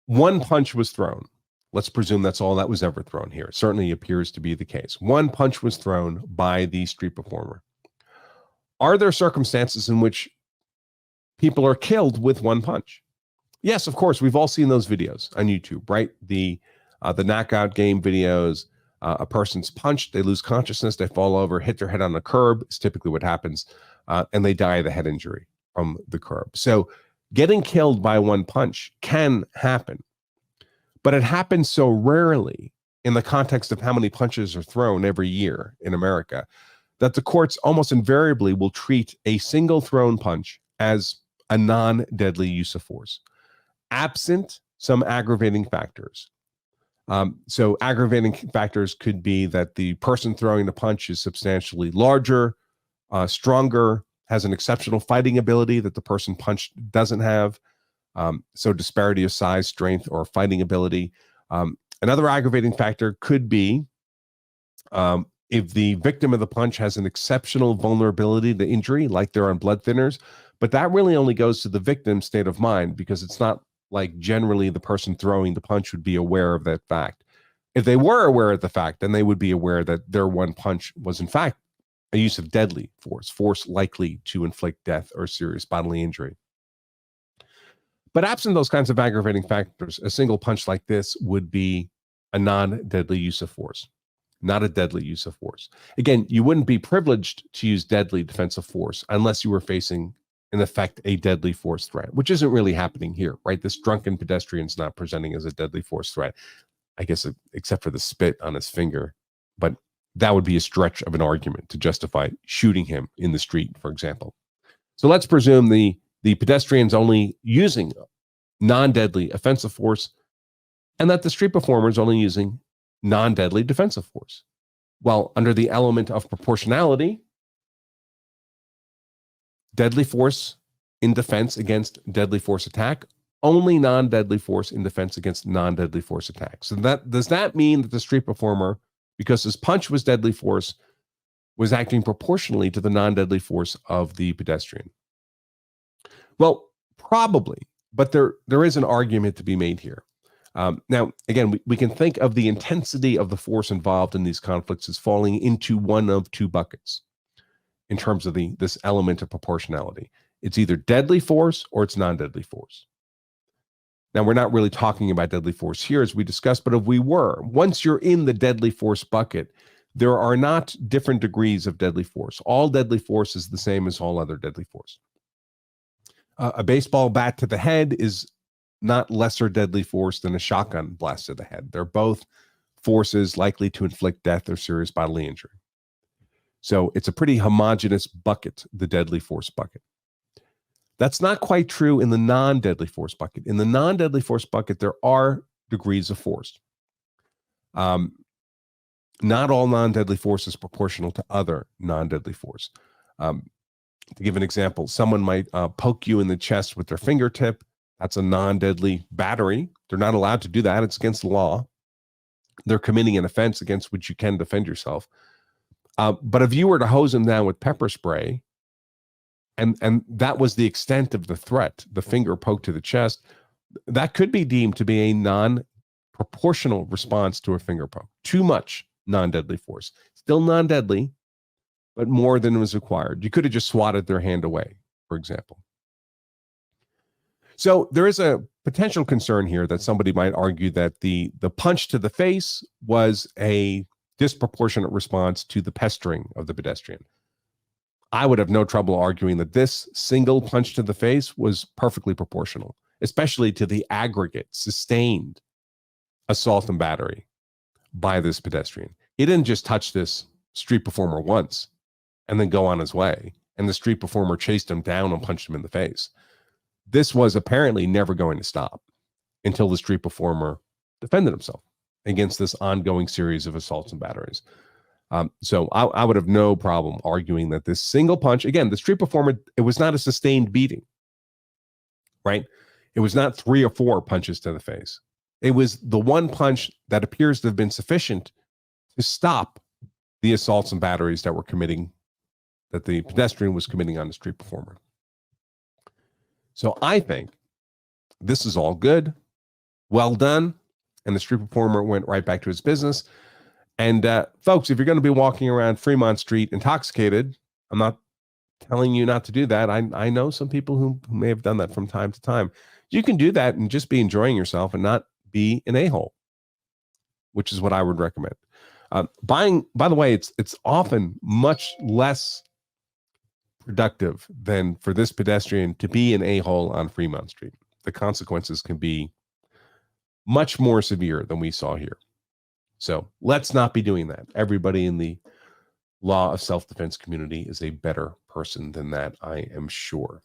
one punch was thrown. Let's presume that's all that was ever thrown here. It certainly appears to be the case. One punch was thrown by the street performer. Are there circumstances in which people are killed with one punch? Yes, of course. We've all seen those videos on YouTube, right? The knockout game videos. A person's punched, they lose consciousness, they fall over, hit their head on the curb. It's typically what happens, and they die of the head injury from the curb. So getting killed by one punch can happen, but it happens so rarely in the context of how many punches are thrown every year in America that the courts almost invariably will treat a single thrown punch as a non-deadly use of force, absent some aggravating factors. So aggravating factors could be that the person throwing the punch is substantially larger, stronger, has an exceptional fighting ability that the person punched doesn't have. So disparity of size, strength, or fighting ability. Another aggravating factor could be if the victim of the punch has an exceptional vulnerability to injury, like they're on blood thinners, but that really only goes to the victim's state of mind because it's not like generally the person throwing the punch would be aware of that fact. If they were aware of the fact, then they would be aware that their one punch was in fact a use of deadly force likely to inflict death or serious bodily injury. But absent those kinds of aggravating factors, a single punch like this would be a non-deadly use of force, not a deadly use of force. Again, you wouldn't be privileged to use deadly defensive force unless you were facing, in effect, a deadly force threat, which isn't really happening here, right? This drunken pedestrian's not presenting as a deadly force threat, I guess, except for the spit on his finger. But that would be a stretch of an argument to justify shooting him in the street, for example. So let's presume the pedestrian's only using non-deadly offensive force and that the street performer is only using non-deadly defensive force. Well, under the element of proportionality, deadly force in defense against deadly force attack, only non-deadly force in defense against non-deadly force attack. So does that mean that the street performer, because his punch was deadly force, was acting proportionally to the non-deadly force of the pedestrian? Well, probably, but there is an argument to be made here. Now, again, we can think of the intensity of the force involved in these conflicts as falling into one of two buckets in terms of this element of proportionality. It's either deadly force or it's non-deadly force. Now, we're not really talking about deadly force here as we discussed, but if we were, once you're in the deadly force bucket, there are not different degrees of deadly force. All deadly force is the same as all other deadly force. A baseball bat to the head is not lesser deadly force than a shotgun blast to the head. They're both forces likely to inflict death or serious bodily injury. So it's a pretty homogeneous bucket, the deadly force bucket. That's not quite true in the non-deadly force bucket. In the non-deadly force bucket, there are degrees of force. Not all non-deadly force is proportional to other non-deadly force. To give an example, someone might poke you in the chest with their fingertip. That's a non-deadly battery. They're not allowed to do that. It's against the law. They're committing an offense against which you can defend yourself. But if you were to hose them down with pepper spray, and that was the extent of the threat, the finger poke to the chest, that could be deemed to be a non-proportional response to a finger poke. Too much non-deadly force. Still non-deadly, but more than was required. You could have just swatted their hand away, for example. So there is a potential concern here that somebody might argue that the punch to the face was a disproportionate response to the pestering of the pedestrian. I would have no trouble arguing that this single punch to the face was perfectly proportional, especially to the aggregate, sustained assault and battery by this pedestrian. He didn't just touch this street performer once and then go on his way, and the street performer chased him down and punched him in the face. This was apparently never going to stop until the street performer defended himself against this ongoing series of assaults and batteries. So I would have no problem arguing that this single punch, again, the street performer, it was not a sustained beating, right? It was not 3 or 4 punches to the face. It was the one punch that appears to have been sufficient to stop the assaults and batteries that the pedestrian was committing on the street performer. So I think this is all good. Well done. And the street performer went right back to his business. And folks, if you're going to be walking around Fremont Street intoxicated, I'm not telling you not to do that. I know some people who may have done that from time to time. You can do that and just be enjoying yourself and not be an a-hole, which is what I would recommend. Buying, by the way, it's often much less productive than for this pedestrian to be an a-hole on Fremont Street. The consequences can be much more severe than we saw here. So let's not be doing that. Everybody in the law of self-defense community is a better person than that, I am sure.